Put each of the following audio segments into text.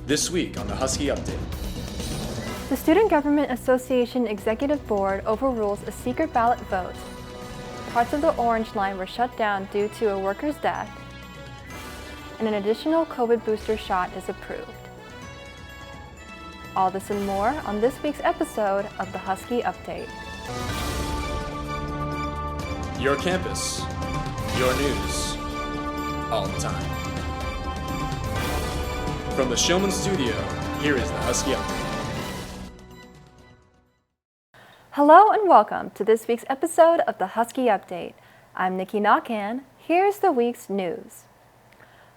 This week on the Husky Update. The Student Government Association Executive Board overrules a secret ballot vote. Parts of the Orange Line were shut down due to a worker's death. And an additional COVID booster shot is approved. All this and more on this week's episode of the Husky Update. Your campus, your news, all the time. From the Showman Studio, here is the Husky Update. Hello and welcome to this week's episode of the Husky Update. I'm Nikki Nakan. Here's the week's news.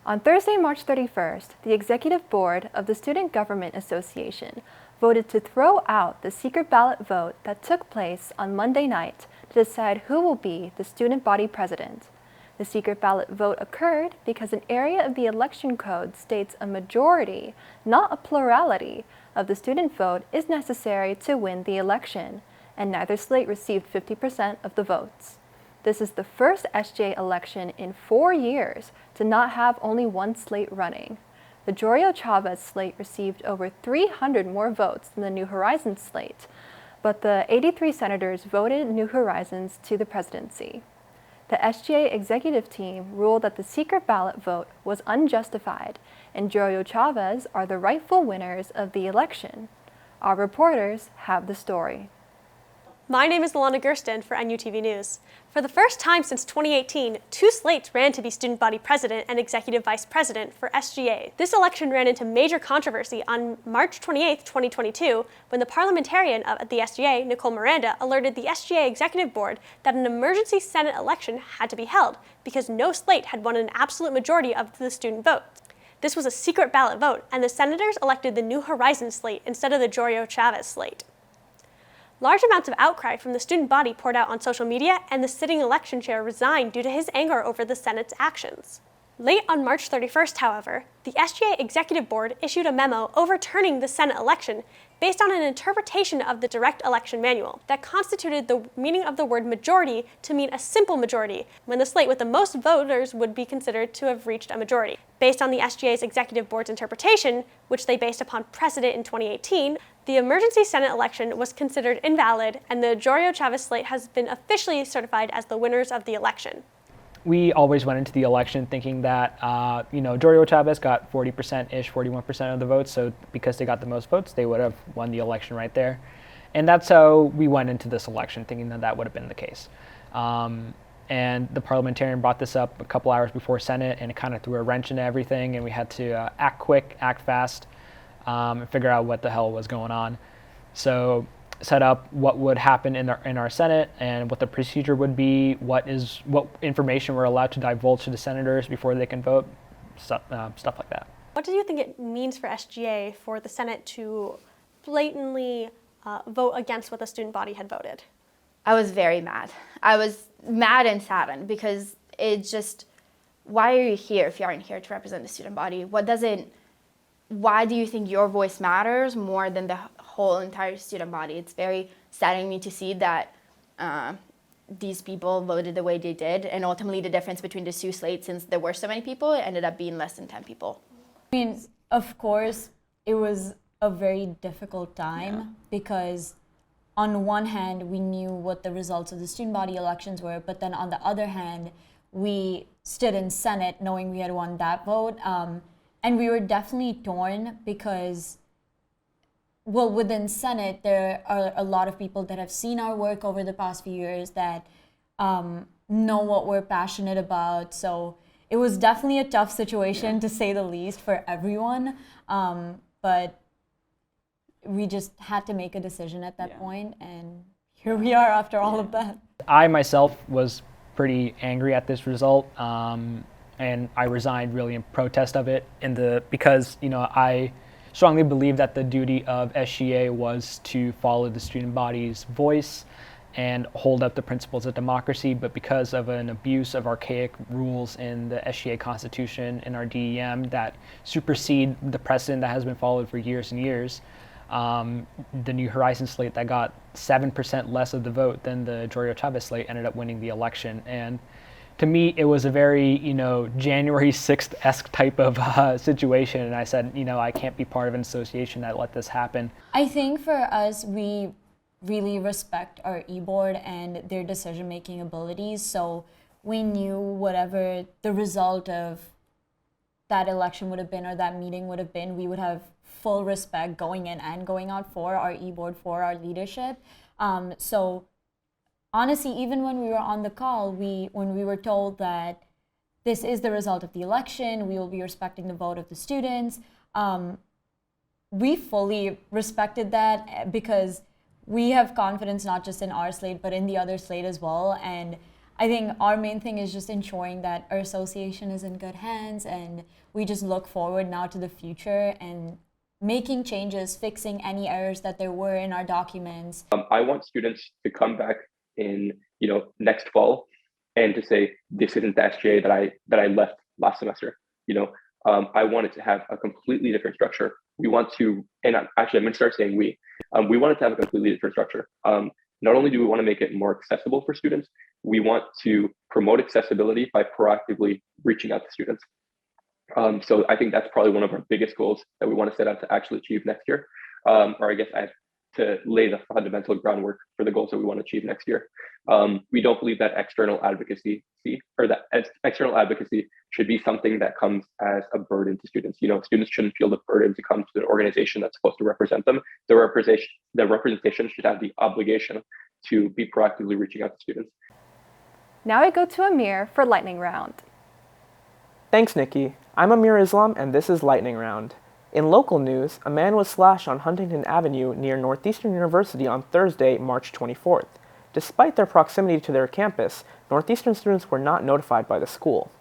On Thursday, March 31st, the Executive Board of the Student Government Association voted to throw out the secret ballot vote that took place on Monday night to decide who will be the student body president. The secret ballot vote occurred because an area of the election code states a majority, not a plurality, of the student vote is necessary to win the election, and neither slate received 50% of the votes. This is the first SGA election in 4 years to not have only one slate running. The Jorio Chavez slate received over 300 more votes than the New Horizons slate, but the 83 senators voted New Horizons to the presidency. The SGA executive team ruled that the secret ballot vote was unjustified, and Jorio Chavez are the rightful winners of the election. Our reporters have the story. My name is Alana Gersten for NUTV News. For the first time since 2018, 2 slates ran to be student body president and executive vice president for SGA. This election ran into major controversy on March 28, 2022, when the parliamentarian of the SGA, Nicole Miranda, alerted the SGA executive board that an emergency Senate election had to be held because no slate had won an absolute majority of the student vote. This was a secret ballot vote, and the senators elected the New Horizons slate instead of the Jorio Chavez slate. Large amounts of outcry from the student body poured out on social media, and the sitting election chair resigned due to his anger over the Senate's actions. Late on March 31st, however, the SGA Executive Board issued a memo overturning the Senate election based on an interpretation of the Direct Election Manual that constituted the meaning of the word majority to mean a simple majority, when the slate with the most voters would be considered to have reached a majority. Based on the SGA's Executive Board's interpretation, which they based upon precedent in 2018, the emergency Senate election was considered invalid, and the Jorio Chavez slate has been officially certified as the winners of the election. We always went into the election thinking that, Jorio Chavez got 40%-ish, 41% of the votes, so because they got the most votes, they would have won the election right there. And that's how we went into this election, thinking that that would have been the case. And the parliamentarian brought this up a couple hours before Senate, and it kind of threw a wrench into everything, and we had to act quick, act fast, and figure out what the hell was going on. So set up what would happen in our Senate and what the procedure would be, what information we're allowed to divulge to the senators before they can vote, stuff like that. What do you think it means for SGA for the Senate to blatantly vote against what the student body had voted? I was very mad. I was mad and saddened because why are you here if you aren't here to represent the student body? Why do you think your voice matters more than the whole entire student body? It's very saddening me to see that these people voted the way they did, and ultimately the difference between the 2 slates, since there were so many people, it ended up being less than 10 people. I mean, of course, it was a very difficult time because on one hand, we knew what the results of the student body elections were, but then on the other hand, we stood in Senate knowing we had won that vote. And we were definitely torn because, within Senate, there are a lot of people that have seen our work over the past few years that know what we're passionate about. So it was definitely a tough situation, to say the least, for everyone. But we just had to make a decision at that point, and here we are after all of that. I myself was pretty angry at this result. And I resigned really in protest of it, because I strongly believe that the duty of SGA was to follow the student body's voice and hold up the principles of democracy, but because of an abuse of archaic rules in the SGA Constitution and our DEM that supersede the precedent that has been followed for years and years, the New Horizons slate that got 7% less of the vote than the Jorio Chavez slate ended up winning the election. And to me, it was a very, January 6th-esque type of situation. And I said, I can't be part of an association that let this happen. I think for us, we really respect our e-board and their decision-making abilities. So we knew whatever the result of that election would have been or that meeting would have been, we would have full respect going in and going out for our e-board, for our leadership. So honestly, even when we were on the call, when we were told that this is the result of the election, we will be respecting the vote of the students, we fully respected that because we have confidence not just in our slate, but in the other slate as well. And I think our main thing is just ensuring that our association is in good hands, and we just look forward now to the future and making changes, fixing any errors that there were in our documents. I want students to come back in, next fall and to say, this isn't the SGA that I left last semester. I wanted to have a completely different structure. We want to, and actually I'm going to start saying we wanted to have a completely different structure. Not only do we want to make it more accessible for students, we want to promote accessibility by proactively reaching out to students. So I think that's probably one of our biggest goals that we want to set out to actually achieve next year. Or I guess I have to lay the fundamental groundwork for the goals that we want to achieve next year. We don't believe that external advocacy should be something that comes as a burden to students. Students shouldn't feel the burden to come to an organization that's supposed to represent them. The representation should have the obligation to be proactively reaching out to students. Now I go to Amir for lightning round. Thanks, Nikki. I'm Amir Islam, and this is Lightning Round. In local news, a man was slashed on Huntington Avenue near Northeastern University on Thursday, March 24th. Despite their proximity to their campus, Northeastern students were not notified by the school.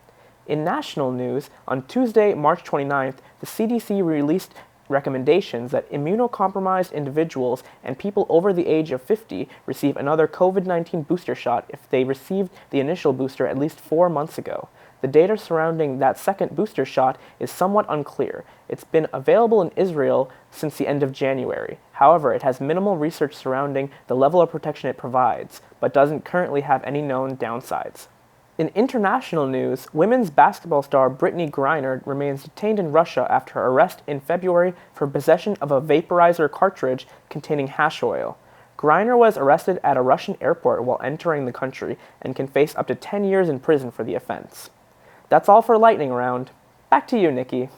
In national news, on Tuesday, March 29th, the CDC released recommendations that immunocompromised individuals and people over the age of 50 receive another COVID-19 booster shot if they received the initial booster at least 4 months ago. The data surrounding that second booster shot is somewhat unclear. It's been available in Israel since the end of January. However, it has minimal research surrounding the level of protection it provides, but doesn't currently have any known downsides. In international news, women's basketball star Brittany Griner remains detained in Russia after her arrest in February for possession of a vaporizer cartridge containing hash oil. Griner was arrested at a Russian airport while entering the country and can face up to 10 years in prison for the offense. That's all for Lightning Round. Back to you, Nikki.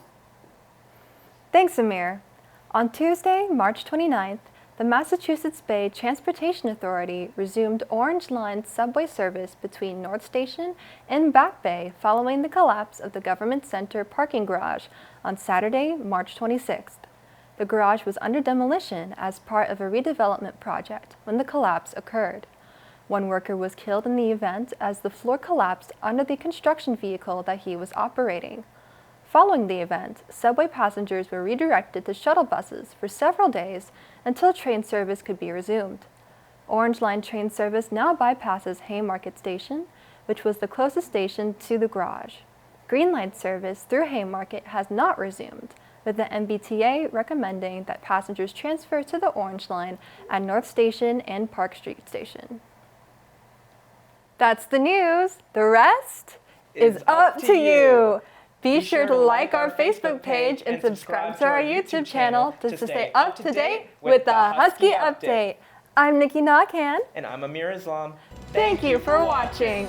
Thanks, Amir. On Tuesday, March 29th, the Massachusetts Bay Transportation Authority resumed Orange Line subway service between North Station and Back Bay following the collapse of the Government Center parking garage on Saturday, March 26th. The garage was under demolition as part of a redevelopment project when the collapse occurred. One worker was killed in the event as the floor collapsed under the construction vehicle that he was operating. Following the event, subway passengers were redirected to shuttle buses for several days until train service could be resumed. Orange Line train service now bypasses Haymarket Station, which was the closest station to the garage. Green Line service through Haymarket has not resumed, with the MBTA recommending that passengers transfer to the Orange Line at North Station and Park Street Station. That's the news. The rest is up to you. Be sure to like our Facebook page and subscribe to our YouTube channel to stay up to date with the Husky Update. I'm Nikki Nakhan. And I'm Amir Islam. Thank you for watching.